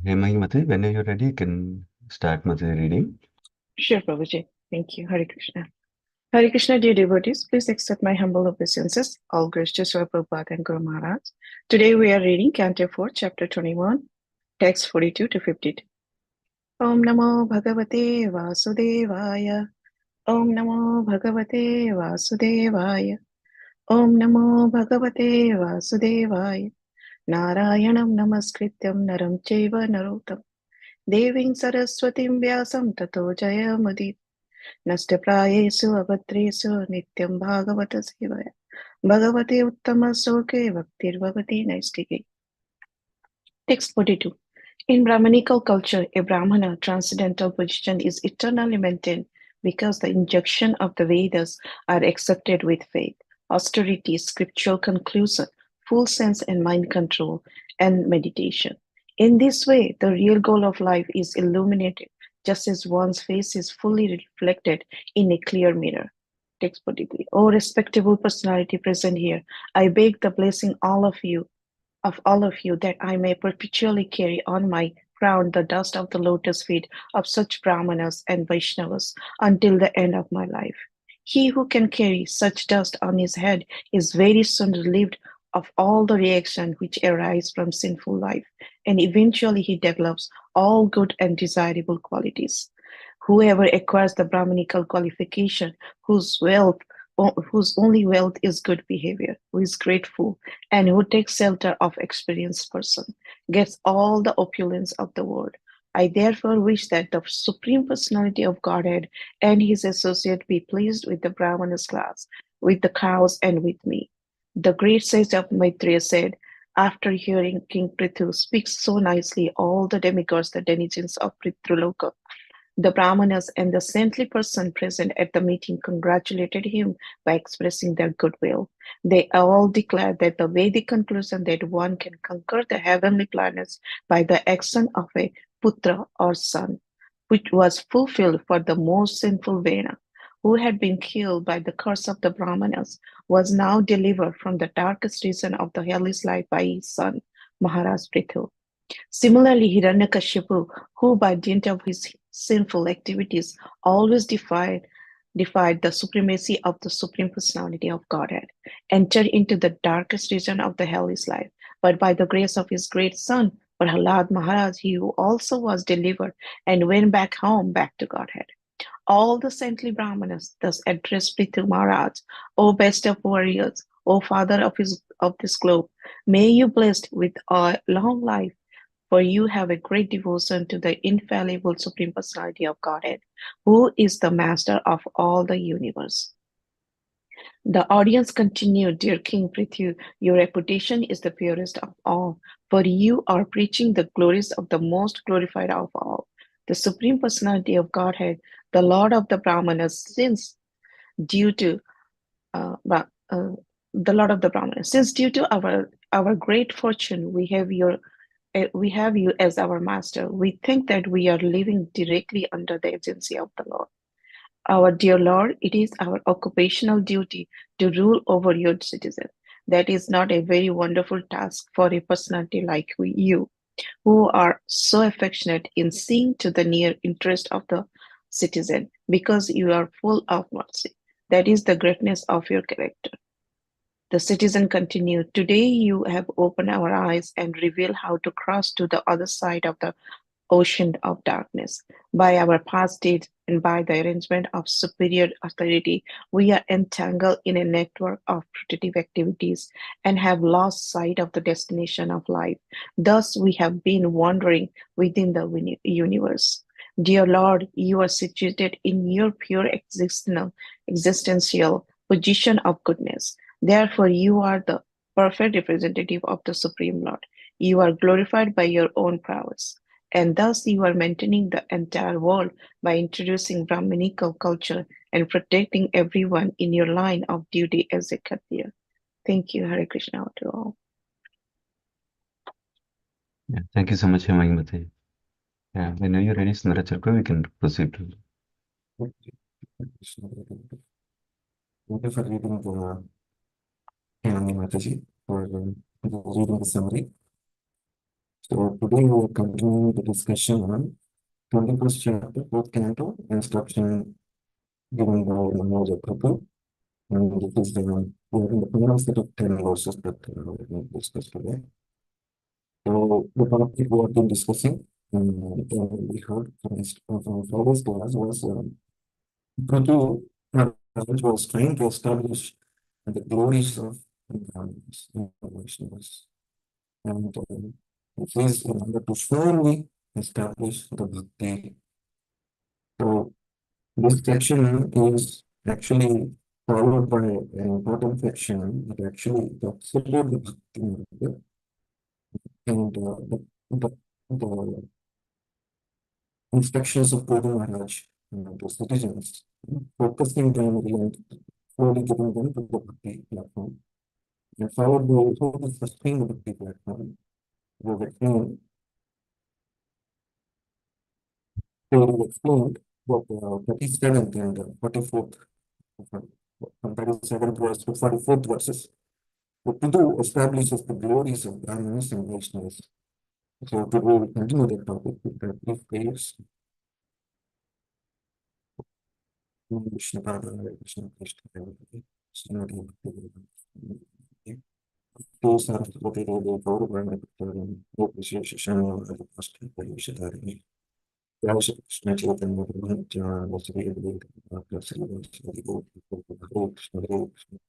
Hey, Mati, whenever you're ready, you can start Mati reading. Sure, Prabhuji. Thank you. Hare Krishna. Hare Krishna, dear devotees, please accept my humble obeisances. All grace to Srila Prabhupada and Guru Maharaj. Today we are reading Canto 4, Chapter 21, text 42 to 52. Om Namo Bhagavate Vasudevaya. Om Namo Bhagavate Vasudevaya. Om Namo Bhagavate Vasudevaya. Narayanam Namaskrityam Naram Chaiva Narottam. Deving Saraswatim Vyasam Tato Jayamudit. नष्टप्रायेषु अभद्रेषु नित्यं भागवत सेवया भगवते उत्तमश्लोके भक्तिर्भवति नैष्टिके. Text 42. In Brahmanical culture, a Brahmana transcendental position is eternally maintained because the injunction of the Vedas are accepted with faith, austerity, scriptural conclusion, full sense and mind control, and meditation. In this way, the real goal of life is illuminated, just as one's face is fully reflected in a clear mirror. Text 43. O respectable personality present here, I beg the blessing of all of you that I may perpetually carry on my crown the dust of the lotus feet of such Brahmanas and Vaishnavas until the end of my life. He who can carry such dust on his head is very soon relieved of all the reaction which arise from sinful life, and eventually he develops all good and desirable qualities. Whoever acquires the Brahminical qualification, whose only wealth is good behavior, who is grateful, and who takes shelter of experienced person, gets all the opulence of the world. I therefore wish that the Supreme Personality of Godhead and his associate be pleased with the Brahmanas class, with the cows, and with me. The great sage of Maitreya said, after hearing King Prithu speak so nicely all the demigods, the denizens of Prithululoka, the Brahmanas and the saintly person present at the meeting congratulated him by expressing their goodwill. They all declared that the Vedic conclusion that one can conquer the heavenly planets by the action of a putra or son, which was fulfilled for the most sinful Vena, who had been killed by the curse of the Brahmanas, was now delivered from the darkest region of the hellish life by his son, Maharaj Prithu. Similarly, Hiranyakashipu, who by dint of his sinful activities always defied the supremacy of the Supreme Personality of Godhead, entered into the darkest region of the hellish life. But by the grace of his great son, Prahlad Maharaj, he also was delivered and went back home, back to Godhead. All the saintly Brahmanas thus addressed Prithu Maharaj, O best of warriors, O father of this globe, may you blessed with a long life, for you have a great devotion to the infallible Supreme Personality of Godhead, who is the master of all the universe. The audience continued, Dear King Prithu, your reputation is the purest of all, for you are preaching the glories of the most glorified of all, the Supreme Personality of Godhead, the Lord of the Brahmanas, due to the Lord of the Brahmanas, since due to our great fortune we have you as our master. We think that we are living directly under the agency of the Lord. Our dear Lord, it is our occupational duty to rule over your citizens. That is not a very wonderful task for a personality like you, who are so affectionate in seeing to the near interest of the citizen, because you are full of mercy. That is the greatness of your character. The citizen continued, Today you have opened our eyes and revealed how to cross to the other side of the ocean of darkness. By our past deeds and by the arrangement of superior authority, we are entangled in a network of protective activities and have lost sight of the destination of life. Thus, we have been wandering within the universe. Dear Lord, you are situated in your pure existential position of goodness. Therefore, you are the perfect representative of the Supreme Lord. You are glorified by your own prowess, and thus you are maintaining the entire world by introducing Brahminical culture and protecting everyone in your line of duty as a Kshatriya. Thank you, Hare Krishna to all. Yeah, thank you so much, Mati. Yeah, whenever you're ready, Sundaracala, we can proceed to. Thank you for reading the Mataji for reading the summary. So today we will continue the discussion on 21st chapter, fourth canto, instruction given by Namoja Prabhu. And it is we are in the final set of 10 verses that we will discuss today. So the topic we have been discussing, we heard from Friday's class was Prabhu was trying to establish the glories of Vaishnavas. And it is in order to firmly establish the bhakti. So this section is actually followed by an important section that actually talks about the bhakti marga and the instructions of Guru Maharaj to citizens, focusing primarily on slowly getting them to the bhakti platform. And followed by how to sustain the bhakti platform. We will explain what 37th and 44th, from 37th verse to 44th verses. What to do establishes the glories of Brahmanas and Vaishnavas. So today we will continue the topic with the brief prayers. Krishna Pada, Krishna Krishna, Srimad Bhagavatam. To Saraswati Devi, Gaurana Bhaktaram, Vishesha Shama, Adipasti, Parishadari. Jai Shri Krishna Chaitanya Prabhu Nityananda, Vasudeva Devi, Vasudeva Devi, Krishna Devi, Krishna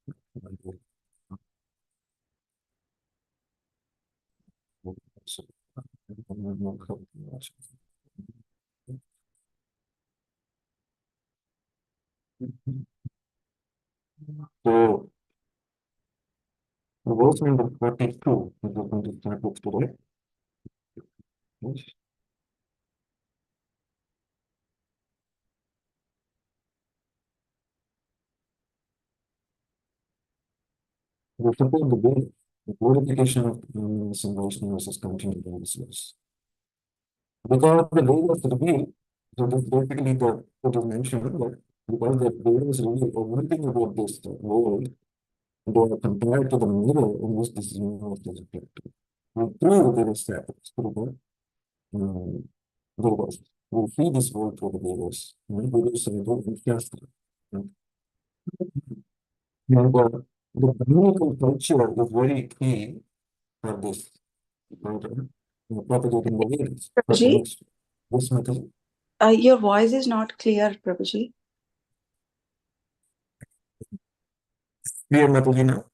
So, verse number 42 is going to start with today. Yes. We suppose the glorification of some Vaishnavas is continued in this verse. Because the Veda is revealed, so this basically what is mentioned that because the Veda is revealed everything about this world, they are compared to the mirror in which this universe is reflected. And through the Vedas, through the Vedas, we see this world through the Vedas. And Vedas are the Shastra. And the communal culture is very key for this. Propagating the Vedas. Prabhuji, This method. your voice is not clear, Prabhuji. Clear, Mataji, now?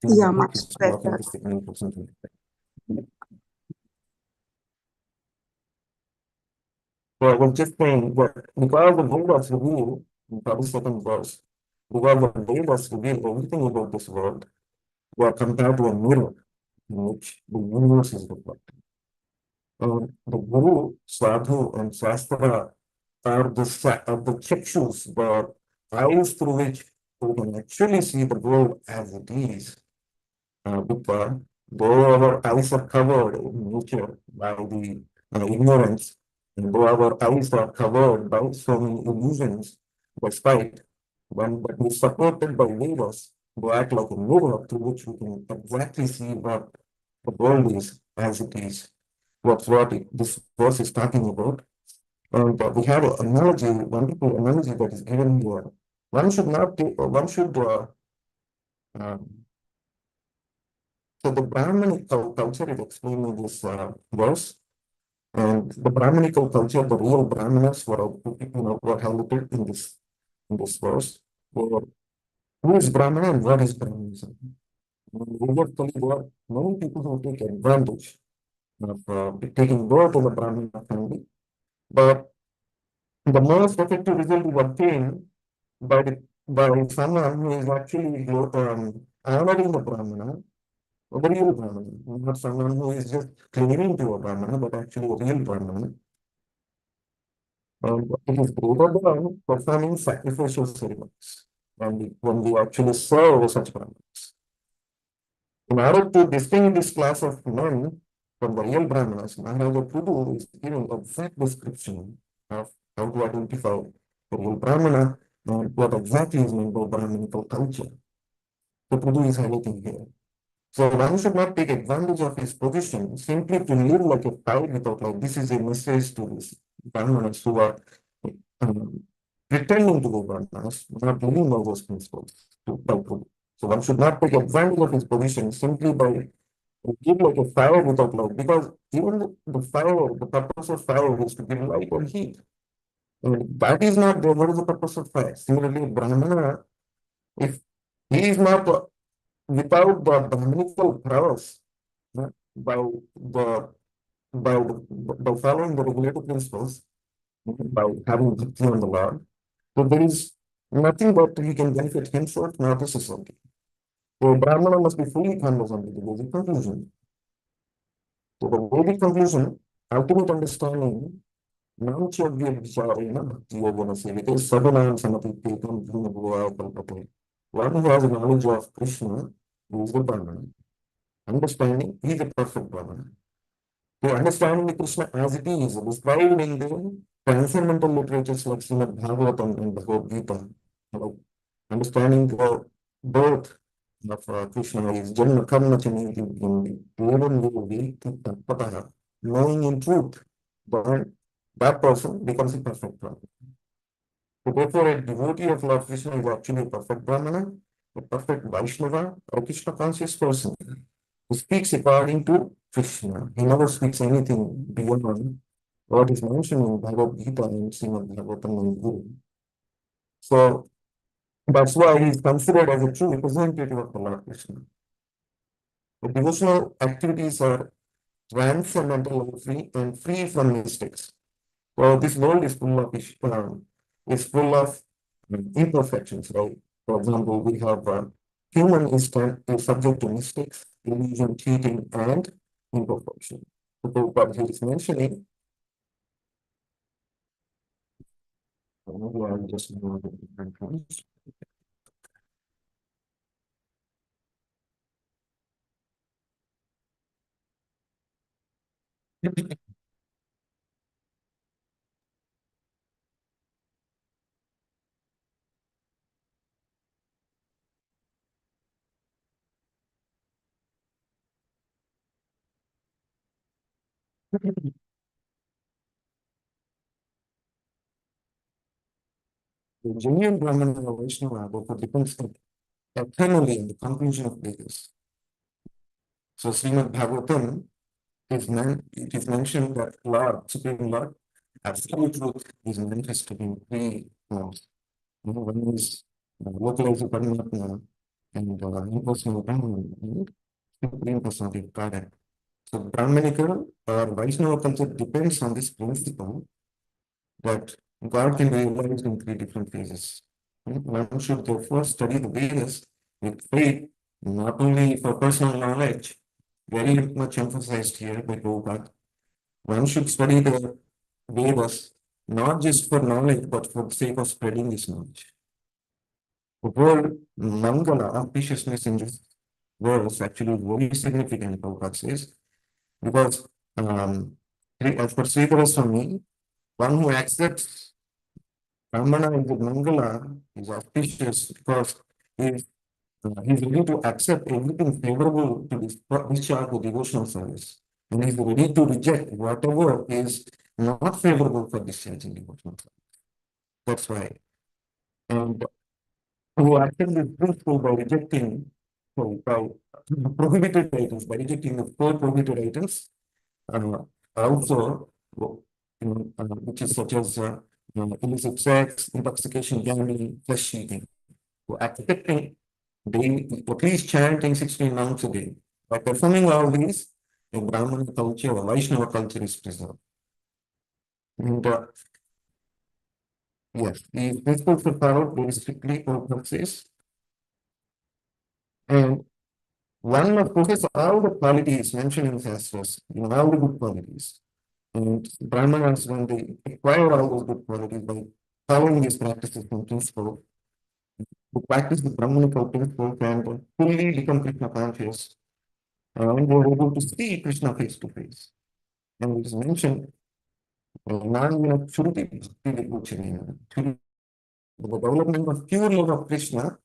Yeah, much It's blocking better. the signal or something. So I was just saying that because the Vedas reveal, in 32nd verse, because the Vedas reveal everything about this world, we are compared to a mirror in which the universe is reflected. The Guru, Sadhu, and Shastra are the chakshus, the eyes through which we can actually see the world as it is. Because though our eyes are covered in nature by the ignorance, and though our eyes are covered by so many illusions, despite when but we supported by Vedas, they act like a mirror through which we can exactly see what the world is as it is. This verse is talking about. And we have an analogy, wonderful analogy that is given here. One should not take, one should so the Brahmanical culture is explained in this verse, and the Brahmanical culture, the real Brahmanas were highlighted in this verse. Who is Brahmana and what is Brahmanism? Usually, there are many people who take advantage of taking birth in the Brahmana family, but the most effective result is obtained by someone who is actually honoring the Brahmana. A real Brahmana, not someone who is just clinging to a Brahmana, but actually a real Brahmana. It is greater than performing sacrificial ceremonies when we actually serve such Brahmanas. In order to distinguish this class of men from the real Brahmanas, Maharaja Prabhu is giving a exact description of how to identify the real Brahmana and what exactly is meant by Brahmanical culture. The Prabhu is highlighting here. So one should not take advantage of his position simply to live like a child without love. This is a message to these Brahmanas who are um, pretending to be Brahmanas, not living by those principles. So one should not take advantage of his position simply by give like a fire without love, because even the fire, the purpose of fire is to give light or heat. And that is not there. What is the purpose of fire? Similarly, Brahmana, if he is not without the Brahminical prowess, by the by following the regulative principles, by having bhakti on the Lord, so there is nothing but he can benefit himself, not the society. So Brahmana must be fully conversant with the Vedic conclusion. So the Vedic conclusion, ultimate understanding, non-chavya vicharena bhakti yogana sevite sadanam samatitekam bhuma kalpate. One who has a knowledge of Krishna, who is the Brahmana, understanding, he is a perfect Brahmana. So understanding the Krishna as it is, described in the transcendental literatures like Srimad Bhagavatam and Bhagavad Gita, like understanding the birth of Krishna is Janma Karma Chaniti Pataha, knowing in truth, then that person becomes a perfect Brahmana. So therefore, a devotee of Lord Krishna is actually a perfect Brahmana, a perfect Vaishnava, or Krishna conscious person who speaks according to Krishna. He never speaks anything beyond what is mentioned in Bhagavad Gita and Srimad Bhagavatam and Guru. So that's why he is considered as a true representative of the Lord Krishna. The devotional activities are transcendental and free from mistakes. So this world is full of imperfections, right? For example, we have human is subject to mistakes, illusion, cheating, and imperfection. So what he is mentioning, maybe I'll just move to different ones. The genuine Brahmana or Vaishnava therefore depends eternally on the conclusion of Vedas. So Srimad Bhagavatam it is mentioned that Lord, Supreme Lord, absolute truth is manifested in three forms. One is localized Paramatma and impersonal Brahman and Supreme Personality of Godhead. So Brahmanical or Vaishnava culture depends on this principle that God can be realized in three different phases. One should therefore study the Vedas with faith, not only for personal knowledge, very much emphasized here by Prabhupada. One should study the Vedas not just for knowledge, but for the sake of spreading this knowledge. The word Mangala, auspiciousness in this verse, actually very significant, Prabhupada says, because as per Sridhara Swami, one who accepts Brahmana in the Mangala is auspicious because he's ready to accept everything favorable to this discharge of devotional service. And he's ready to reject whatever is not favorable for discharging devotional service. That's why. And who accept this principle by rejecting, by prohibited items, by rejecting the four prohibited items, also, which is such as illicit sex, intoxication, gambling, flesh eating. So accepting daily, at least chanting 16 rounds a day. By performing all these, a Brahmana culture or Vaishnava culture is preserved. And yes, these principles are followed very strictly, Prabhupada says. And one must possess all the qualities mentioned in Shastras, all the good qualities. And Brahmanas, when they acquire all those good qualities by following these practices and principles, to practice the Brahmanical principle can fully become Krishna conscious and they are able to see Krishna face to face. And it is mentioned, Shruti Bhakti Vibhuchanena. The development of pure love of Krishna,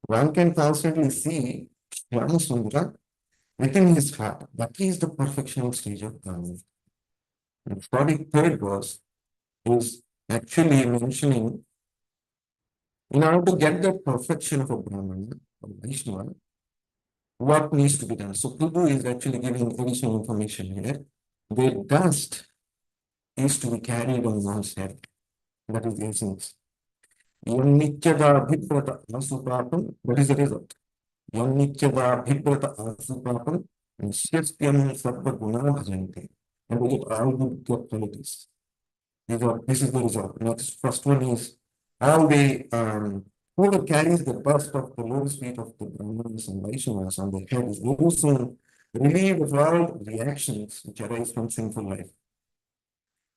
one can constantly see Ramasundra within his heart. That is the perfectional stage of Brahman. The 43rd verse is actually mentioning, in order to get the perfection of a Brahmana, or Vaishnava, what needs to be done. So Prabhu is actually giving additional information here. The dust is to be carried on one's head. That is the essence. Yanityada asupapam, that is the result. Yanityada asupapam, and Shyastyam Sarva Guna Bhajante. And we get all good qualities. This is the result. Next, first one is all the whoever carries the bust of the lotus feet of the Brahmanas and Vaishnavas on their head is very soon relieved of all reactions which arise from sinful life.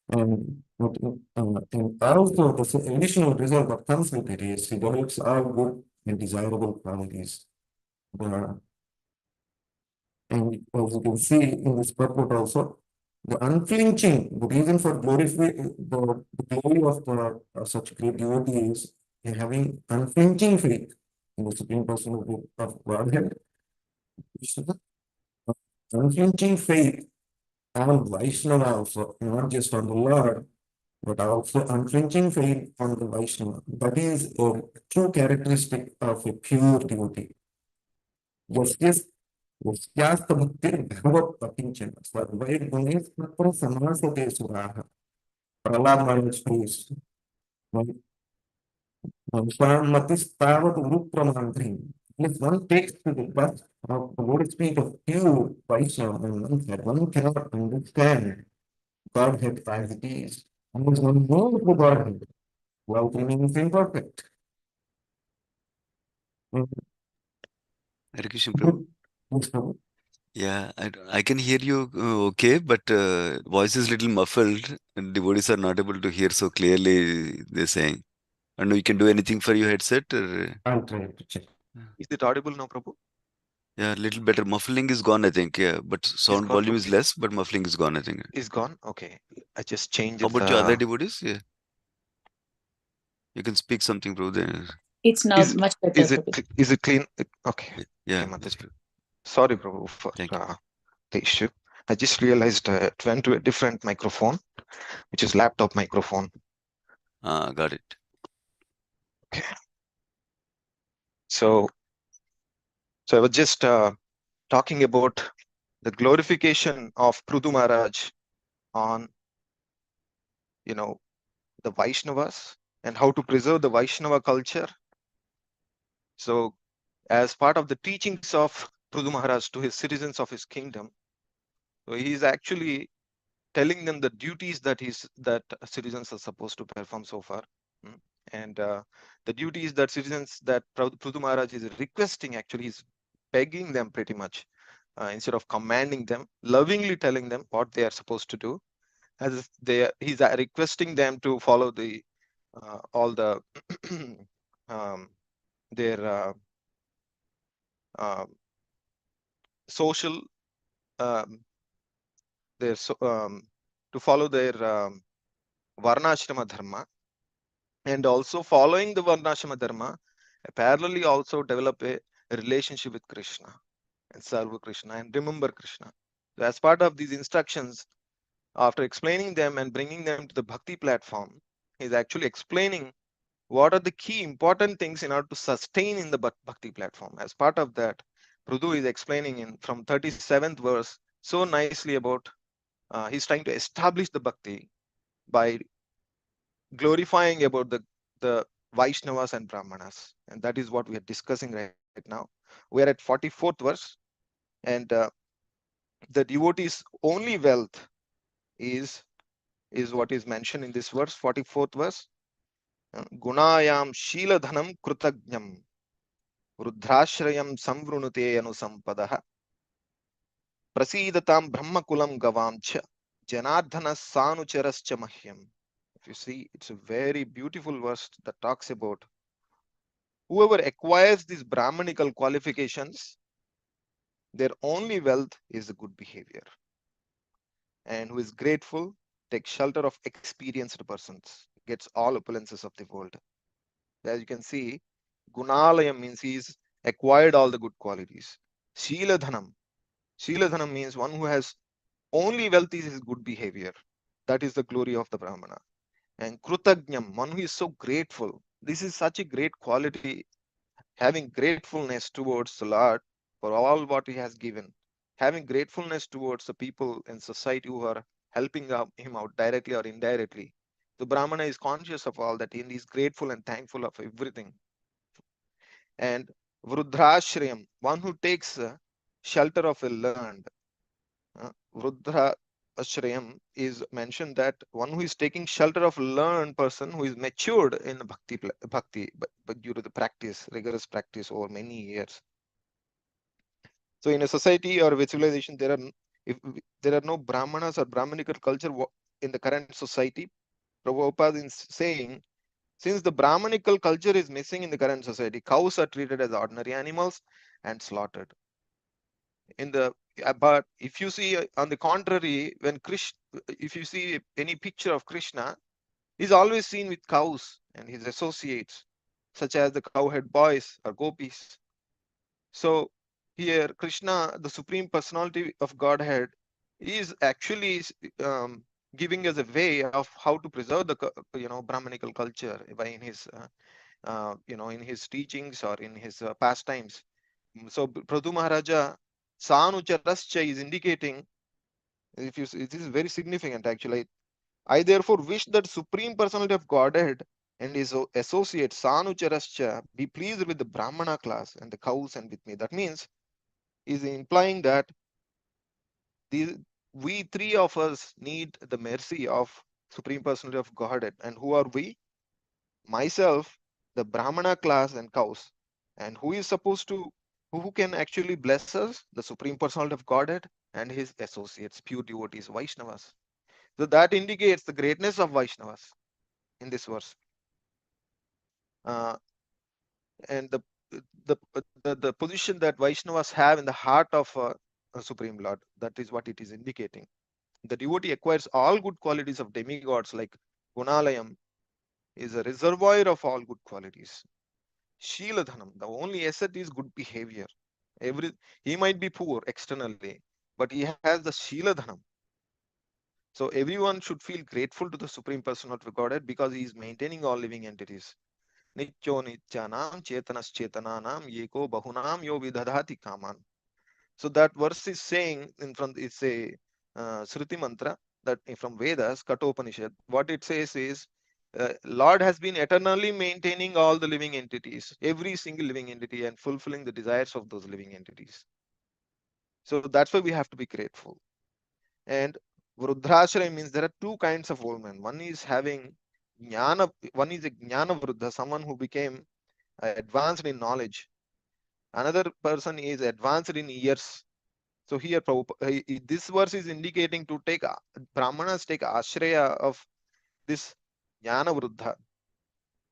And also the additional result that comes with it is he develops all good and desirable qualities. And as you can see in this purport also, the unflinching, the reason for the glory of such great devotee is having unflinching faith in the Supreme Person of Godhead. Unflinching faith on Vaishnava also, not just on the Lord, but also unflinching faith on the Vaishnava. That is a true characteristic of a pure devotee. यस्यास्त भक्तिर्भगवत् प्रपंचन सर्वैर्गुणैस्तत्र समासते सुराः. Prahlad Maharaj prays, Matistavat Urupramantrim. If one takes to the bust of the lotus feet of pure Vaishnava on one side, one cannot understand Godhead as it is. Unless one knows the Godhead, while remains imperfect. Hare Krishna, Prabhu. Yeah, I can hear you okay, but voice is little muffled and devotees are not able to hear so clearly, they're saying. I know you can do anything for your headset? Or, I'll try to check. Is it audible now, Prabhu? yeah, a little better. Muffling is gone, I think. Yeah, but sound gone, volume Prabhu. is less, but muffling is gone, I think. Is gone? Okay. I just changed How about your other the... devotees? Yeah. You can speak something, Prabhu. Then. It's now Is, much better. is it clean? Okay. Yeah. Okay, Mataji. Sorry, Prabhu, for Thank you. the issue. I just realized it went to a different microphone, which is laptop microphone. Got it. Okay. So I was just talking about the glorification of Prudu Maharaj on, the Vaishnavas and how to preserve the Vaishnava culture. So as part of the teachings of Prudu Maharaj to his citizens of his kingdom, so he is actually telling them the duties that citizens are supposed to perform so far. And the duties that citizens that Prudu Maharaj is requesting, actually is begging them pretty much, instead of commanding them, lovingly telling them what they are supposed to do, as he's requesting them to follow the all the their social to follow their varnashrama dharma, and also following the varnashrama dharma, parallelly also develop a relationship with Krishna and serve Krishna and remember Krishna. So as part of these instructions, after explaining them and bringing them to the bhakti platform, he's actually explaining what are the key important things in order to sustain in the bhakti platform. As part of that, Prudu is explaining from 37th verse so nicely about he's trying to establish the bhakti by glorifying about the Vaishnavas and Brahmanas, and that is what we are discussing right now. We are at 44th verse, and the devotee's only wealth is what is mentioned in this verse, 44th verse. Gunayam Shila Dhanam Krutagnyam Rudhrashrayam Samvrunute Anusampadaha Prasidatam Brahmakulam Gavamcha Janardhana Sanucherascha Mahyam. If you see, it's a very beautiful verse that talks about whoever acquires these Brahmanical qualifications, their only wealth is the good behavior. And who is grateful, takes shelter of experienced persons, gets all opulences of the world. As you can see, Gunalayam means he's acquired all the good qualities. Shila Dhanam, Shiladhanam means one who has only wealth is his good behavior. That is the glory of the Brahmana. And Krutagnyam, one who is so grateful. This is such a great quality, having gratefulness towards the Lord for all what he has given, having gratefulness towards the people in society who are helping him out directly or indirectly. The Brahmana is conscious of all that and is grateful and thankful of everything. And Vrudhrashrayam, one who takes shelter of a learned. Vrudha Ashrayam is mentioned that one who is taking shelter of learned person who is matured in bhakti, but due to the practice, rigorous practice over many years. So in a society or a civilization, if there are no Brahmanas or Brahmanical culture in the current society, Prabhupada is saying, since the Brahmanical culture is missing in the current society, cows are treated as ordinary animals and slaughtered. But if you see on the contrary, if you see any picture of Krishna, he's always seen with cows and his associates, such as the cowhead boys or gopis. So here, Krishna, the Supreme Personality of Godhead, is actually giving us a way of how to preserve the Brahmanical culture by in his in his teachings or in his pastimes. So Pradhu Maharaja Sanucharascha is indicating, if you see, this is very significant actually. I therefore wish that Supreme Personality of Godhead and his associate Sanucharascha be pleased with the Brahmana class and the cows and with me. That means is implying that we three of us need the mercy of Supreme Personality of Godhead. And who are we? Myself, the Brahmana class and cows. And who can actually bless us? The Supreme Personality of Godhead and his associates, pure devotees, Vaishnavas. So that indicates the greatness of Vaishnavas in this verse. And the position that Vaishnavas have in the heart of Supreme Lord, that is what it is indicating. The devotee acquires all good qualities of demigods like Gunalayam is a reservoir of all good qualities. Shiladhanam, the only asset is good behavior. He might be poor externally, but he has the Shiladhanam. So everyone should feel grateful to the Supreme Personality of Godhead because he is maintaining all living entities. Nityo nityanam chetanas chetananam yeko bahunam yo vidadhati kaman. So that verse is saying it's a Shruti mantra that from Vedas, Kathopanishad. What it says is, Lord has been eternally maintaining all the living entities, every single living entity, and fulfilling the desires of those living entities. So that's why we have to be grateful. And Vrudhrashraya means there are two kinds of old men. One is having jnana, one is a jnana vruddha, someone who became advanced in knowledge. Another person is advanced in years. So here, this verse is indicating to take Brahmanas take ashraya of this jnana vruddha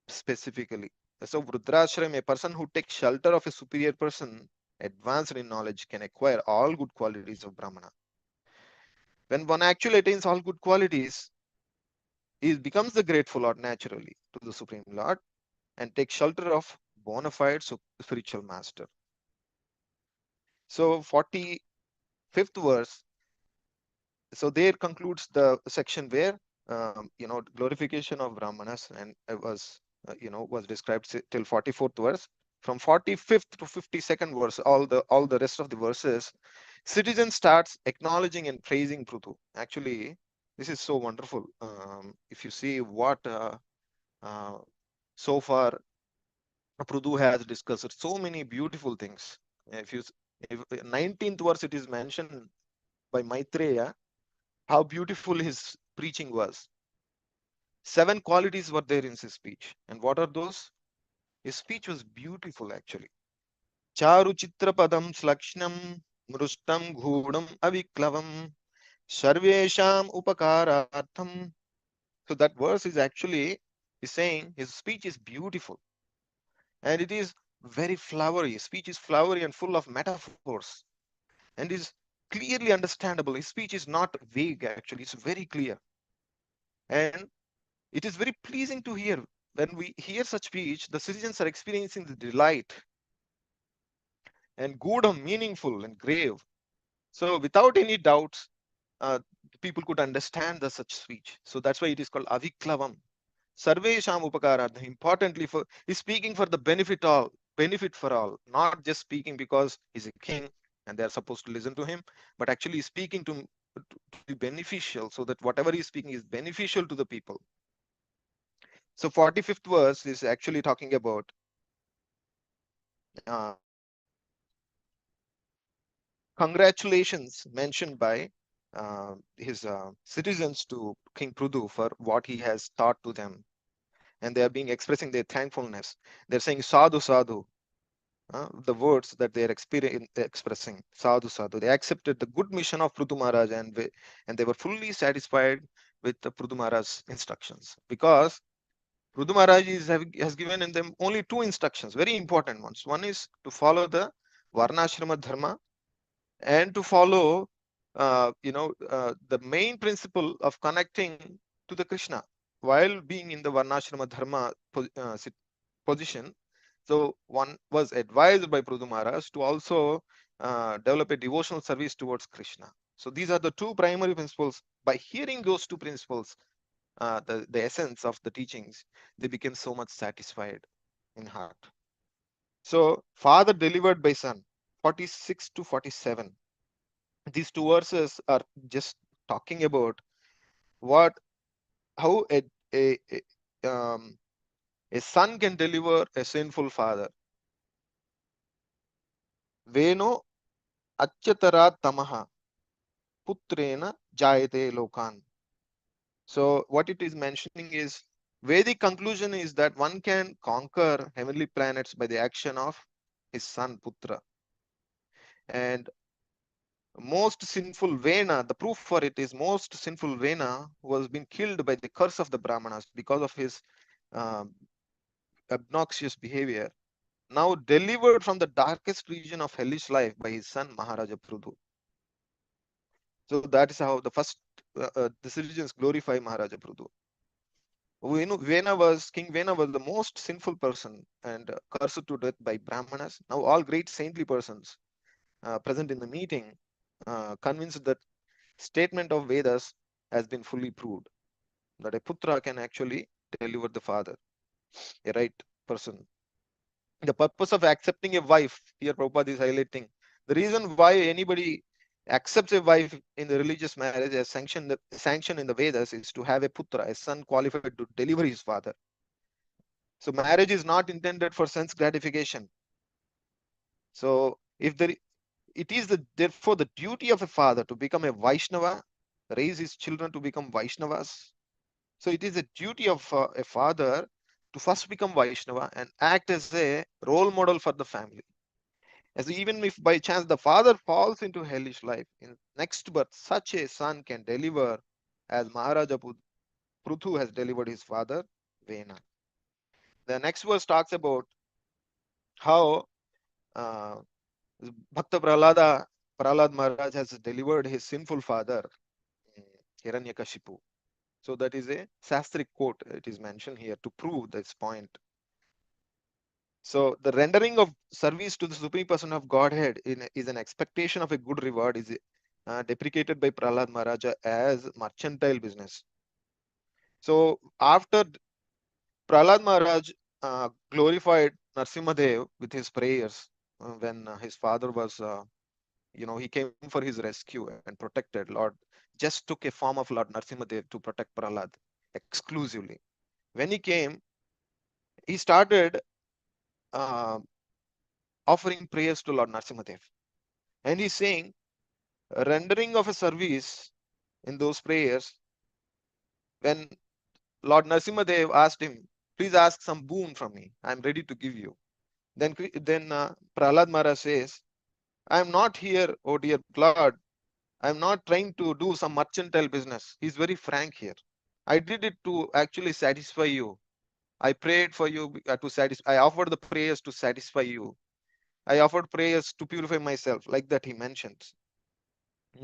specifically. So Vrudrashram, a person who takes shelter of a superior person, advanced in knowledge, can acquire all good qualities of Brahmana. When one actually attains all good qualities, he becomes the grateful Lord naturally to the Supreme Lord and takes shelter of bona fide spiritual master. So 45th verse, so there concludes the section where glorification of Brahmanas, and it was was described till 44th verse. From 45th to 52nd verse, all the rest of the verses, citizen starts acknowledging and praising Prutu. Actually, this is so wonderful. If you see what so far Prutu has discussed, so many beautiful things. If 19th verse, it is mentioned by Maitreya how beautiful his preaching was. 7 qualities were there in his speech. And what are those? His speech was beautiful actually. Charu chitrapadam slakshnam mrustam ghudam aviklavam sarvesham upakarartham. So that verse is actually saying his speech is beautiful. And it is very flowery. His speech is flowery and full of metaphors. And is clearly understandable. His speech is not vague actually. It's very clear. And it is very pleasing to hear. When we hear such speech, the citizens are experiencing the delight and good, meaningful and grave. So without any doubts, people could understand the such speech. So that's why it is called aviklavam. Sarvesham upakaradha. Importantly, for he's speaking for the benefit for all, not just speaking because he's a king and they are supposed to listen to him, but actually speaking to be beneficial, so that whatever he's speaking is beneficial to the people. So 45th verse is actually talking about congratulations mentioned by his citizens to King Prudu for what he has taught to them, and they are being expressing their thankfulness. They're saying sadhu sadhu, the words that they are expressing, sadhu sadhu. They accepted the good mission of Prudu Maharaj, and they were fully satisfied with the Prudu Maharaj's instructions, because Prudu Maharaj has given in them only two instructions, very important ones. One is to follow the Varnashrama Dharma, and to follow the main principle of connecting to the Krishna while being in the Varnashrama Dharma position. So one was advised by Prudu Maharaj to also develop a devotional service towards Krishna. So these are the two primary principles. By hearing those two principles, the essence of the teachings, they became so much satisfied in heart. So father delivered by son, 46 to 47. These two verses are just talking about how a son can deliver a sinful father. Veno achyatara tamaha putrena jayate lokan. So what it is mentioning is, Vedic conclusion is that one can conquer heavenly planets by the action of his son Putra. And most sinful Vena, the proof for it is most sinful Vena was been killed by the curse of the Brahmanas because of his obnoxious behavior, now delivered from the darkest region of hellish life by his son Maharaja Prudu. So that is how the first the citizens glorify Maharaja Prudu. King Vena was the most sinful person and cursed to death by Brahmanas. Now all great saintly persons present in the meeting convinced that statement of Vedas has been fully proved, that a putra can actually deliver the father, a right person. The purpose of accepting a wife, here Prabhupada is highlighting, the reason why anybody accepts a wife in the religious marriage as sanctioned in the Vedas is to have a putra, a son qualified to deliver his father. So marriage is not intended for sense gratification. So if there, it is therefore the duty of a father to become a Vaishnava, raise his children to become Vaishnavas. So it is a duty of a father to first become Vaishnava and act as a role model for the family. As even if by chance the father falls into hellish life, in next birth, such a son can deliver as Maharaja Prutu has delivered his father, Vena. The next verse talks about how Bhakta Prahlad Maharaj has delivered his sinful father, Hiranyakashipu. So that is a Sastric quote, it is mentioned here to prove this point. So the rendering of service to the Supreme Person of Godhead is an expectation of a good reward, is deprecated by Prahlad Maharaja as mercantile business. So after Prahlad Maharaj glorified Narsimhadev with his prayers when his father was, he came for his rescue and protected. Lord just took a form of Lord Narsimhadev to protect Prahlad exclusively. When he came, he started offering prayers to Lord Narsimhadev. And he's saying, rendering of a service in those prayers, when Lord Narsimhadev asked him, please ask some boon from me, I'm ready to give you. Then Prahlad Maharaj says, I am not here, oh dear Lord, I am not trying to do some mercantile business. He's very frank here. I did it to actually satisfy you. I prayed for you to satisfy. I offered the prayers to satisfy you. I offered prayers to purify myself, like that he mentions.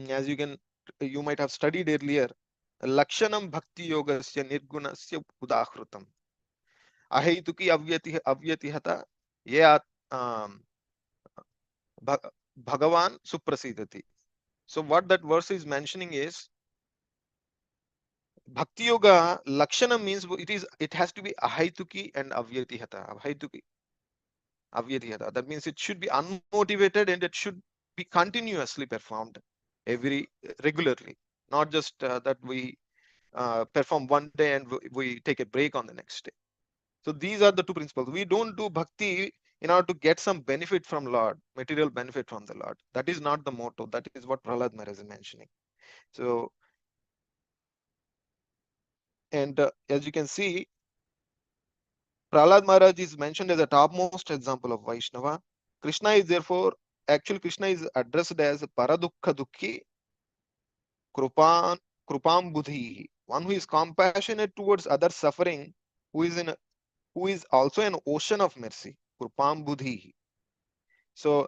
As you might have studied earlier, Lakshanam Bhakti Yogasya Nirgunasya Udahrutam. Aheituki Avyatihata Ye Bhagavan Suprasidati. So what that verse is mentioning is Bhakti Yoga Lakshana means it has to be ahaituki and avyatihata. Avyatihata. That means it should be unmotivated and it should be continuously performed regularly, not just that we perform one day and we take a break on the next day. So these are the two principles. We don't do bhakti in order to get some benefit from Lord, material benefit from the Lord. That is not the motto. That is what Prahlad Maharaj is mentioning. So, and as you can see, Prahlad Maharaj is mentioned as a topmost example of Vaishnava. Krishna is therefore, actually Krishna is addressed as Paradukha Dukhi Krupam Budhi, one who is compassionate towards other suffering, who is also an ocean of mercy. Krupam Budhi. So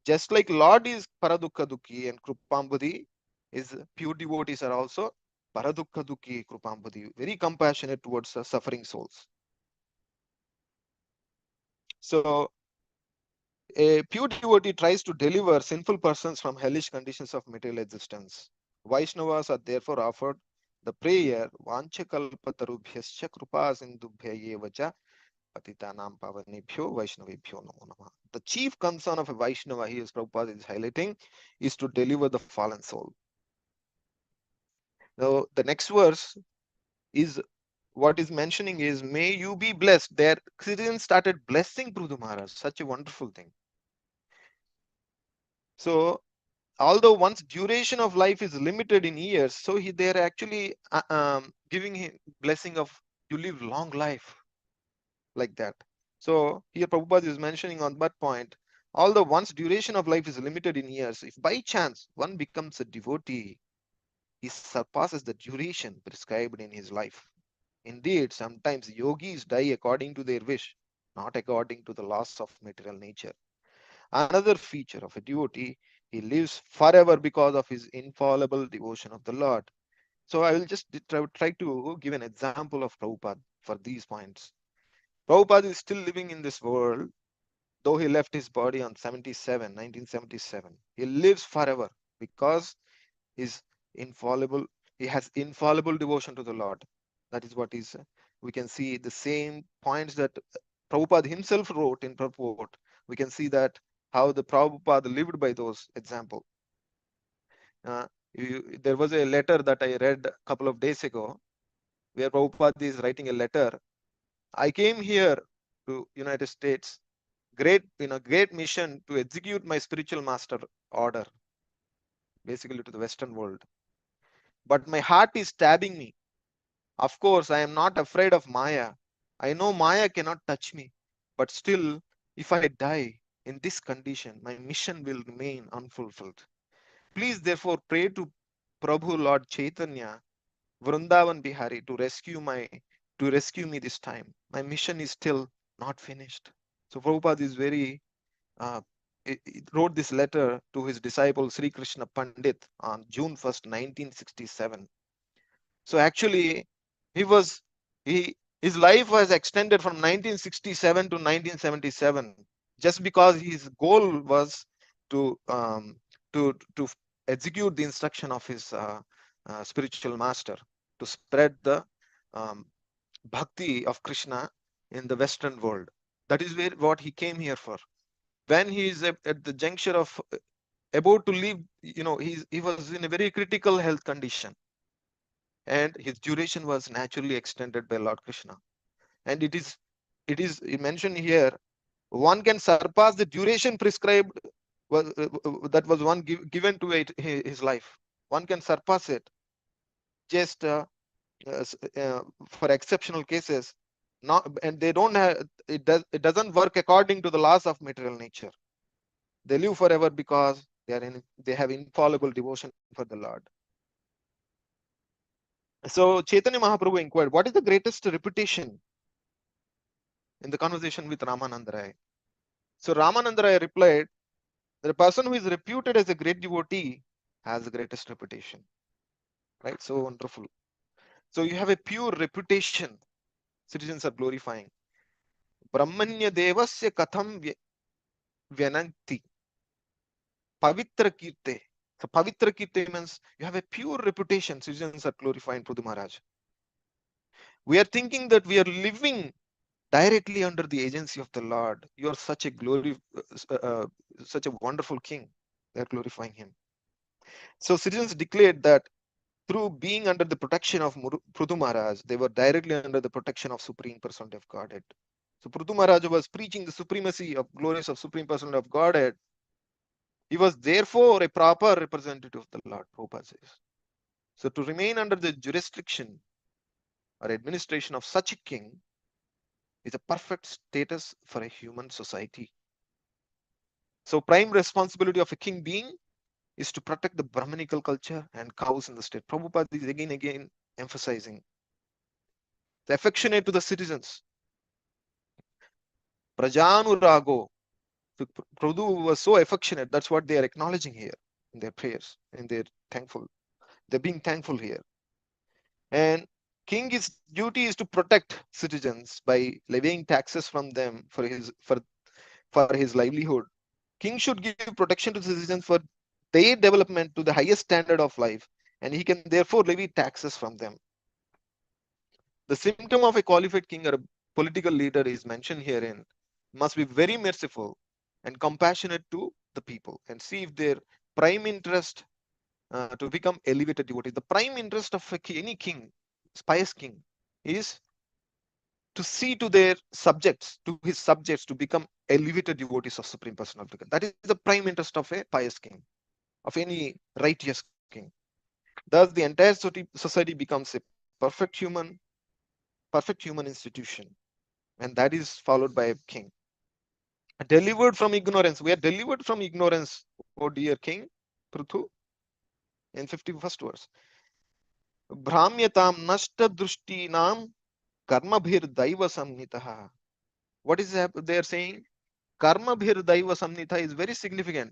just like Lord is Paradukha Dukhi and Krupam Budhi, his pure devotees are also Paradukha Dukhi Krupam Budhi, very compassionate towards suffering souls. So a pure devotee tries to deliver sinful persons from hellish conditions of material existence. Vaishnavas are therefore offered the prayer Vanchakalpatarubhyascha Krupa Sindubhyayevacha Patitanam Pavanebhyo Vaishnavebhyo Namo Namah. The chief concern of a Vaishnava, here Prabhupada is highlighting, is to deliver the fallen soul. Now, the next verse is what is mentioning is, may you be blessed. Their citizens started blessing Prudu Maharaj, such a wonderful thing. So although one's duration of life is limited in years, so they are actually giving him blessing of you live long life like that. So here Prabhupada is mentioning on that point, although one's duration of life is limited in years, if by chance one becomes a devotee, he surpasses the duration prescribed in his life. Indeed, sometimes yogis die according to their wish, not according to the laws of material nature. Another feature of a devotee, he lives forever because of his infallible devotion of the Lord. So I will just try to give an example of Prabhupada for these points. Prabhupada is still living in this world, though he left his body on 1977. He lives forever because his infallible, he has infallible devotion to the Lord. That is what is, we can see the same points that Prabhupada himself wrote in purport. We can see that how the Prabhupada lived by those examples. There was a letter that I read a couple of days ago where Prabhupada is writing a letter. I came here to United States, great mission to execute my spiritual master order, basically to the Western world. But my heart is stabbing me. Of course, I am not afraid of Maya. I know Maya cannot touch me, but still, if I die in this condition, my mission will remain unfulfilled. Please therefore pray to Prabhu Lord Chaitanya, Vrindavan Bihari, to rescue me this time. My mission is still not finished. So Prabhupada is very he wrote this letter to his disciple Sri Krishna Pandit on June 1st, 1967. So actually, his life was extended from 1967 to 1977, just because his goal was to to execute the instruction of his spiritual master, to spread the um, bhakti of Krishna in the Western world. That is what he came here for. When he is at the juncture of about to leave, he was in a very critical health condition, and his duration was naturally extended by Lord Krishna. And it is mentioned here, one can surpass the duration prescribed that was one given to his life. One can surpass it just for exceptional cases. Not, and they don't have it doesn't work according to the laws of material nature. They live forever because they have infallible devotion for the Lord. So Chaitanya Mahaprabhu inquired, what is the greatest reputation, in the conversation with Ramananda Rai? So Ramananda Rai replied, the person who is reputed as a great devotee has the greatest reputation. Right? So wonderful. So you have a pure reputation. Citizens are glorifying. Brahmanya devasya katham vyananti pavitra kirte. So Pavitra Kirti means you have a pure reputation. Citizens are glorifying Prudu Maharaj. We are thinking that we are living directly under the agency of the Lord. You are such a such a wonderful king. They are glorifying him. So citizens declared that through being under the protection of Prudu Maharaj, they were directly under the protection of Supreme Personality of Godhead. So Prudu Maharaj was preaching the supremacy of glories of Supreme Personality of Godhead. He was therefore a proper representative of the Lord, Prabhupada says. So to remain under the jurisdiction or administration of such a king is a perfect status for a human society. So prime responsibility of a king being is to protect the Brahmanical culture and cows in the state. Prabhupada is again emphasizing the affectionate to the citizens. Prajanurago. So Prabhu was so affectionate. That's what they are acknowledging here in their prayers, in their thankful. They're being thankful here. And king's duty is to protect citizens by levying taxes from them for his livelihood. King should give protection to citizens for their development to the highest standard of life, and he can therefore levy taxes from them. The symptom of a qualified king or a political leader is mentioned herein must be very merciful and compassionate to the people and see if their prime interest to become elevated devotees. The prime interest of any king, pious king, is to see to their subjects, to his subjects, to become elevated devotees of Supreme Personality. That is the prime interest of a pious king, of any righteous king. Thus, the entire society becomes a perfect human institution, and that is followed by a king. Delivered from ignorance. We are delivered from ignorance, O dear King Prithu, in 51st verse. Bhramyatam nashta drushtinam karmabhir daiva samnitaha. What is they are saying? Karmabhir daiva samnita is very significant.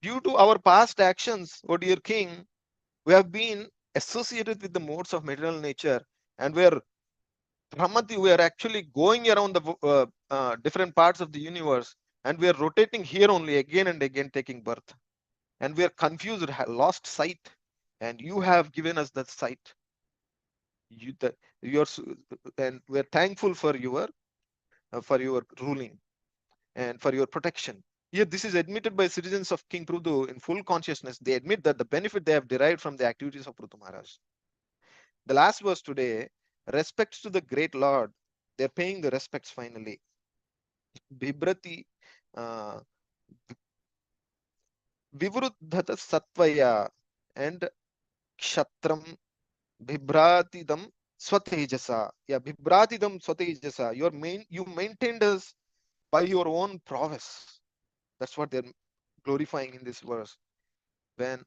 Due to our past actions, O dear King, we have been associated with the modes of material nature, and we are actually going around the different parts of the universe, and we are rotating here only again and again, taking birth, and we are confused, lost sight, and you have given us that sight. And we are thankful for your ruling and for your protection. Here, this is admitted by citizens of King Prudu in full consciousness. They admit that the benefit they have derived from the activities of Prudu Maharaj. The last verse today, respects to the great Lord, they're paying the respects finally. Bhibrati Vivruddhata Satvaya and Kshatram Bhibratidam Swatejasa. Yeah, Bhibratidam Swatejasa. You maintained us by your own prowess. That's what they're glorifying in this verse. When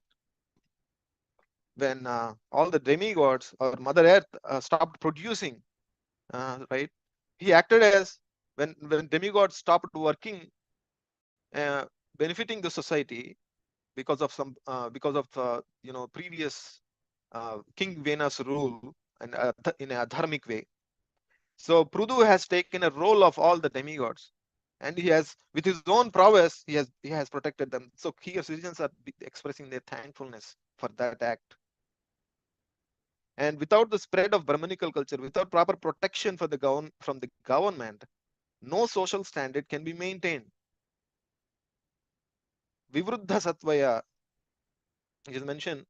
all the demigods or Mother Earth stopped producing, right? He acted as when demigods stopped working, benefiting the society because of previous King Vena's rule and in a dharmic way. So Prudu has taken a role of all the demigods, and he has, with his own prowess, he has protected them. So here citizens are expressing their thankfulness for that act. And without the spread of Brahmanical culture, without proper protection from the government, no social standard can be maintained. Vivruddha Satvaya is mentioned.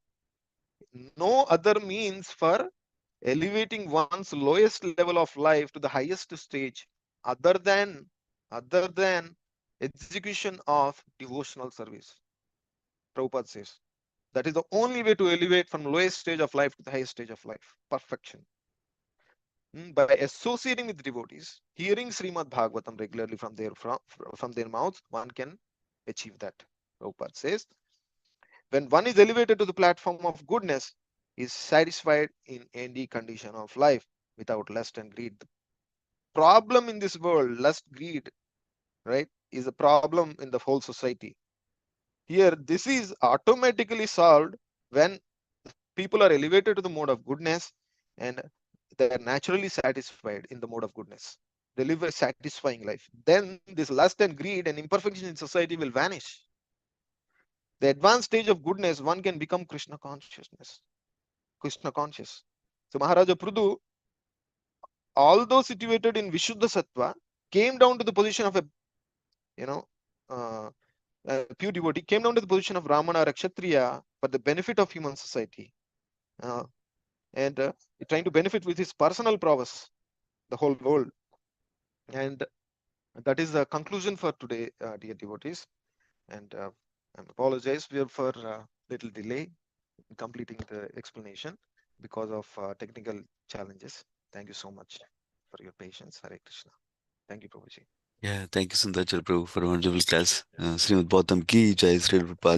No other means for elevating one's lowest level of life to the highest stage other than execution of devotional service. Prabhupada says that is the only way to elevate from lowest stage of life to the highest stage of life, perfection. By associating with devotees, hearing Srimad Bhagavatam regularly from their mouths, one can achieve that. Prabhupada says, when one is elevated to the platform of goodness, is satisfied in any condition of life without lust and greed. The problem in this world, lust, greed, right, is a problem in the whole society. Here, this is automatically solved when people are elevated to the mode of goodness and they are naturally satisfied in the mode of goodness. They live a satisfying life. Then this lust and greed and imperfection in society will vanish. the advanced stage of goodness, one can become Krishna consciousness, Krishna conscious. So Maharaja Prudu, although situated in Vishuddha Sattva, came down to the position of a, pure devotee, came down to the position of Ramana or Kshatriya for the benefit of human society, and trying to benefit with his personal prowess the whole world. And that is the conclusion for today, dear devotees. And I apologize for little delay in completing the explanation because of technical challenges. Thank you so much for your patience. Hare Krishna. Thank you, Prabhuji. Yeah, thank you, Sundaracala Prabhu, for a wonderful class. Srimad Bhagavatam ki jai, Srila Prabhupada.